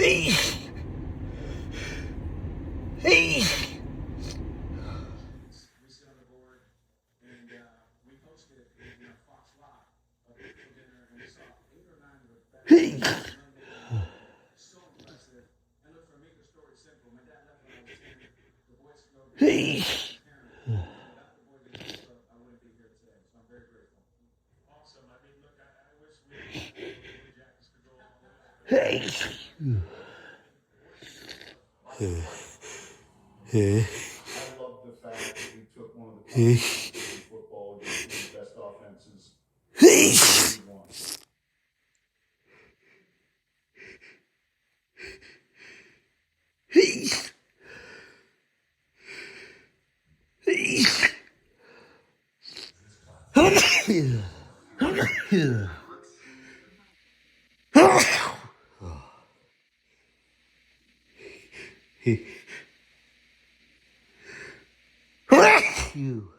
Hey. Hey. We sit on the board, and we posted it in our Fox Live a beautiful dinner, and we saw 8 or 9 of the best Hey. young people. So impressive. And look, for me, the story's simple. My dad left when I was 10. The boys go to Hey. parent. And without the boys in the club, I wouldn't be here today. So I'm very grateful. Awesome. I mean, look, I wish we had the Blue Jackets could go all the way. Hey. I love the fact that we took one of the toughest in football against one of the best offenses. Hey. We won. Hey. You.